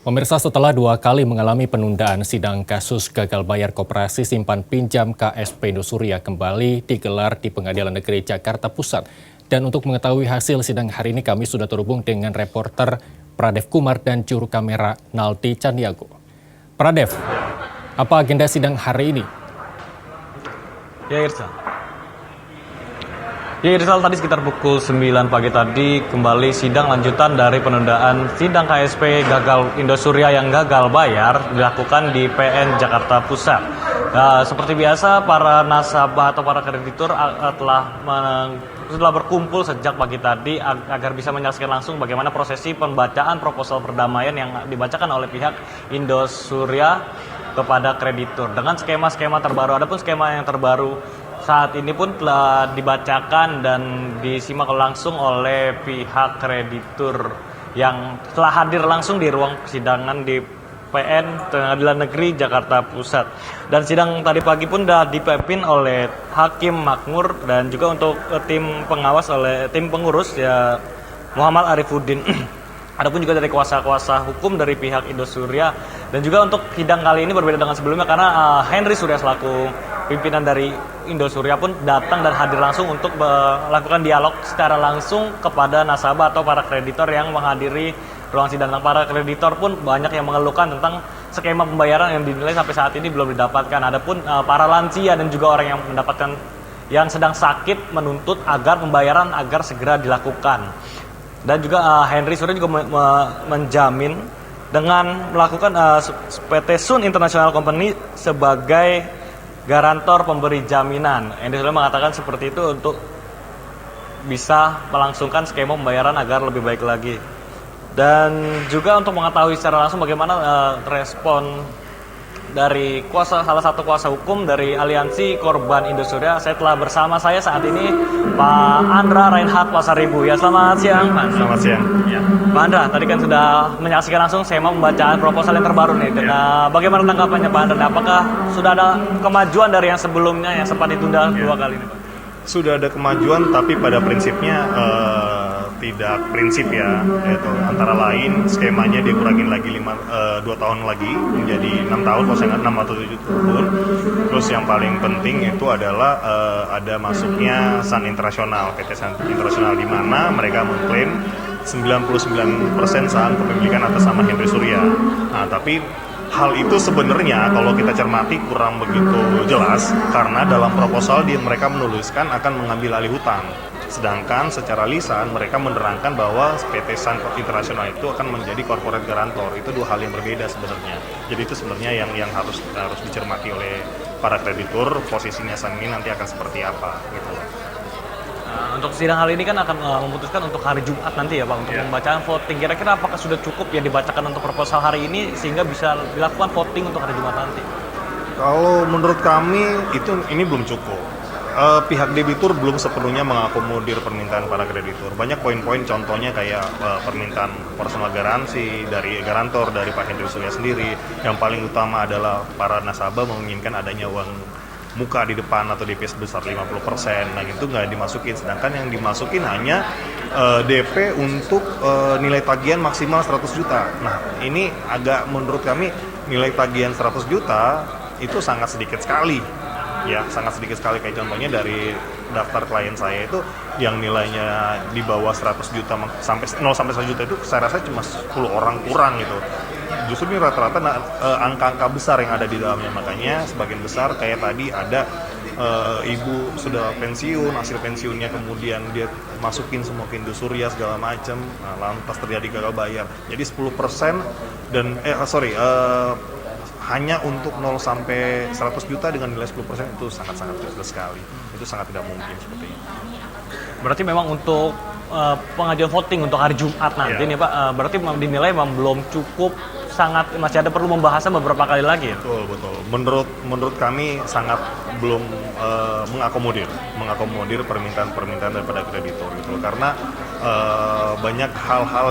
Pemirsa, setelah 2 kali mengalami penundaan, sidang kasus gagal bayar koperasi simpan pinjam KSP Indosuria kembali digelar di Pengadilan Negeri Jakarta Pusat. Dan untuk mengetahui hasil sidang hari ini, kami sudah terhubung dengan reporter Pradev Kumar dan juru kamera Nalti Candiago. Pradev, apa agenda sidang hari ini? Ya Irsal, tadi sekitar pukul 9 pagi tadi kembali sidang lanjutan dari penundaan sidang KSP Indosuria yang gagal bayar dilakukan di PN Jakarta Pusat. Seperti biasa, para nasabah atau para kreditur telah berkumpul sejak pagi tadi agar bisa menyaksikan langsung bagaimana prosesi pembacaan proposal perdamaian yang dibacakan oleh pihak Indosuria kepada kreditur dengan skema-skema terbaru. Adapun skema yang terbaru saat ini pun telah dibacakan dan disimak langsung oleh pihak kreditur yang telah hadir langsung di ruang persidangan di PN Pengadilan Negeri Jakarta Pusat. Dan sidang tadi pagi pun sudah dipimpin oleh Hakim Makmur dan juga untuk tim pengawas oleh tim pengurus ya Muhammad Arifuddin. Adapun juga dari kuasa-kuasa hukum dari pihak Indosuria. Dan juga untuk sidang kali ini berbeda dengan sebelumnya karena Henry Surya selaku pimpinan dari Indosuria pun datang dan hadir langsung untuk melakukan dialog secara langsung kepada nasabah atau para kreditor yang menghadiri ruang sidang. Para kreditor pun banyak yang mengeluhkan tentang skema pembayaran yang dinilai sampai saat ini belum didapatkan. Adapun para lansia dan juga orang yang mendapatkan yang sedang sakit menuntut agar pembayaran agar segera dilakukan. Dan juga Henry Surya juga menjamin dengan melakukan PT Sun International Company sebagai garantor pemberi jaminan. Henry Surya mengatakan seperti itu untuk bisa melangsungkan skema pembayaran agar lebih baik lagi. Dan juga untuk mengetahui secara langsung bagaimana respon dari salah satu kuasa hukum dari Aliansi Korban Indosuria, saya telah bersama saya saat ini Pak Andra Reinhardt Pasaribu. Ya, selamat siang, Pak. Selamat siang. Ya. Pak Andra, tadi kan sudah menyaksikan langsung skema pembacaan proposal yang terbaru nih. Dan bagaimana tanggapannya Pak Andra? Apakah sudah ada kemajuan dari yang sebelumnya yang sempat ditunda 2 kali ini, Pak? Sudah ada kemajuan, tapi pada prinsipnya tidak prinsip ya, yaitu antara lain skemanya dikurangin lagi 2 tahun lagi menjadi 6 tahun, kalau saya ingat 6 atau 7 tahun. Terus yang paling penting itu adalah ada masuknya Sun International, PT Sun International, di mana mereka mengklaim 99% saham kepemilikan atas nama Henry Surya. Nah, tapi hal itu sebenarnya kalau kita cermati kurang begitu jelas karena dalam proposal mereka menuliskan akan mengambil alih hutang. Sedangkan secara lisan mereka menerangkan bahwa PT Sun International itu akan menjadi corporate guarantor. Itu 2 hal yang berbeda sebenarnya. Jadi itu sebenarnya yang harus dicermati oleh para kreditur. Posisinya Sun ini nanti akan seperti apa gitu loh. Untuk sidang kali ini kan akan memutuskan untuk hari Jumat nanti ya Pak untuk pembacaan voting. Kira-kira apakah sudah cukup ya dibacakan untuk proposal hari ini sehingga bisa dilakukan voting untuk hari Jumat nanti? Kalau menurut kami ini belum cukup. Pihak debitur belum sepenuhnya mengakomodir permintaan para kreditur. Banyak poin-poin, contohnya kayak permintaan personal garansi dari garantor dari Pak Henry Surya sendiri. Yang paling utama adalah para nasabah menginginkan adanya uang muka di depan atau DP sebesar 50%. Nah, itu nggak dimasukin. Sedangkan yang dimasukin hanya DP untuk nilai tagihan maksimal 100 juta. Nah, ini agak menurut kami nilai tagihan 100 juta itu sangat sedikit sekali. Ya, sangat sedikit sekali. Kayak contohnya dari daftar klien saya itu yang nilainya di bawah 100 juta sampai 0 sampai 1 juta itu saya rasa cuma 10 orang kurang gitu. Justru ini rata-rata angka-angka besar yang ada di dalamnya. Makanya sebagian besar kayak tadi ada ibu sudah pensiun, hasil pensiunnya kemudian dia masukin semua ke Indosuria segala macam, lantas terjadi gagal bayar. Jadi 10% dan hanya untuk 0 sampai 100 juta dengan nilai 10% itu sangat-sangat kecil sekali. Itu sangat tidak mungkin seperti itu. Berarti memang untuk pengajuan voting untuk hari Jumat nanti nih Pak, berarti dinilai memang belum cukup, masih ada perlu pembahasan beberapa kali lagi ya? Betul. Menurut kami sangat belum mengakomodir permintaan daripada kreditor gitu. Karena banyak hal-hal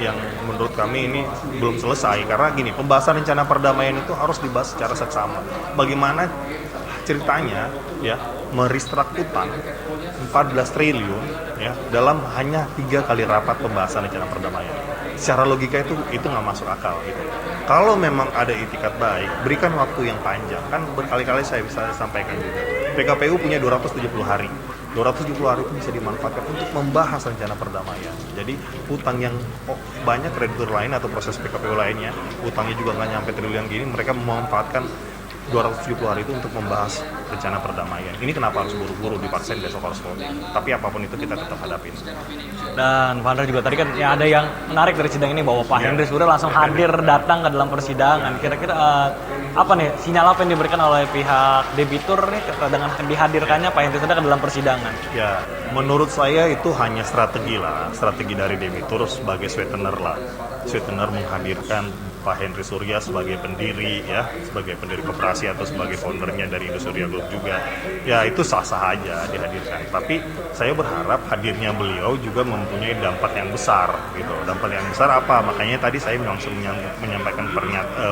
yang menurut kami ini belum selesai. Karena gini, pembahasan rencana perdamaian itu harus dibahas secara seksama. Bagaimana ceritanya ya merestruct utang 14 triliun ya dalam hanya 3 kali rapat pembahasan rencana perdamaian. secara logika itu nggak masuk akal gitu. Kalau memang ada itikat baik, berikan waktu yang panjang. Kan berkali-kali saya bisa sampaikan juga. PKPU punya 270 hari. 270 hari itu bisa dimanfaatkan untuk membahas rencana perdamaian. Jadi utang yang banyak kreditur lain atau proses PKPU lainnya, utangnya juga nggak nyampe triliun gini, mereka memanfaatkan 270 hari itu untuk membahas rencana perdamaian. Ini kenapa harus buru-buru dipaksain besok harus voting. Tapi apapun itu kita tetap hadapin. Dan Pak Hendra juga tadi kan ya ada yang menarik dari sidang ini bahwa Pak Henry sudah langsung hadir datang ke dalam persidangan. Kira-kira apa nih sinyal apa yang diberikan oleh pihak debitur nih dengan dihadirkannya Pak Henry sudah ke dalam persidangan? Ya, menurut saya itu hanya strategi lah, strategi dari debitur sebagai sweetener lah. Sweetener menghadirkan Pak Henry Surya sebagai pendiri ya, sebagai pendiri koperasi atau sebagai foundernya dari Indosuria Group juga. Ya itu sah-sah aja dihadirkan. Tapi saya berharap hadirnya beliau juga mempunyai dampak yang besar gitu. Dampak yang besar apa? Makanya tadi saya langsung menyampaikan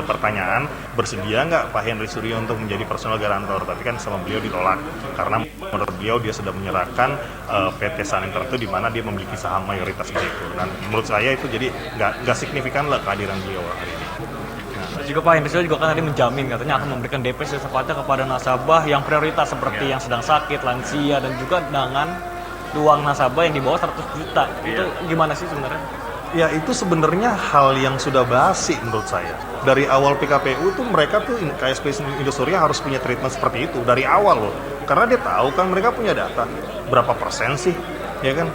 pertanyaan, bersedia nggak Pak Henry Surya untuk menjadi personal garantor? Tapi kan sama beliau ditolak karena menurut beliau dia sudah menyerahkan PT Saninter itu di mana dia memiliki saham mayoritas direktur. Dan menurut saya itu jadi nggak signifikan lah kehadiran beliau hari ini. Juga Pak Henry juga kan tadi menjamin katanya akan memberikan DP secepatnya kepada nasabah yang prioritas seperti yang sedang sakit, lansia, dan juga dengan uang nasabah yang di bawah 100 juta. Itu gimana sih sebenarnya? Ya itu sebenarnya hal yang sudah basi menurut saya. Dari awal PKPU tuh mereka tuh KSP Indosuria harus punya treatment seperti itu dari awal loh. Karena dia tahu kan mereka punya data berapa persen sih, ya kan?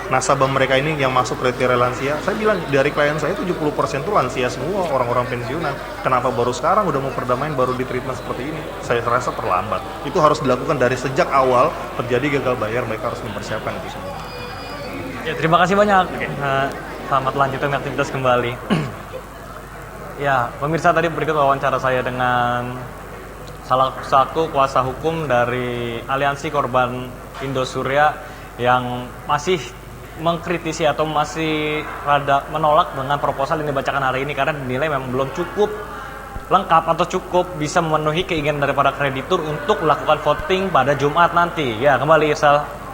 Nasabah mereka ini yang masuk kriteria lansia, saya bilang dari klien saya 70% tuh lansia semua, orang-orang pensiunan. Kenapa baru sekarang udah mau perdamaian baru di treatment seperti ini? Saya rasa terlambat. Itu harus dilakukan dari sejak awal terjadi gagal bayar, mereka harus mempersiapkan itu semua. Ya terima kasih banyak. Selamat lanjutkan aktivitas kembali. Ya pemirsa, tadi berikut wawancara saya dengan salah satu kuasa hukum dari Aliansi Korban Indosuria yang masih mengkritisi atau masih rada menolak dengan proposal yang dibacakan hari ini karena dinilai memang belum cukup lengkap atau cukup bisa memenuhi keinginan dari para kreditur untuk melakukan voting pada Jumat nanti. Ya, kembali Irsal.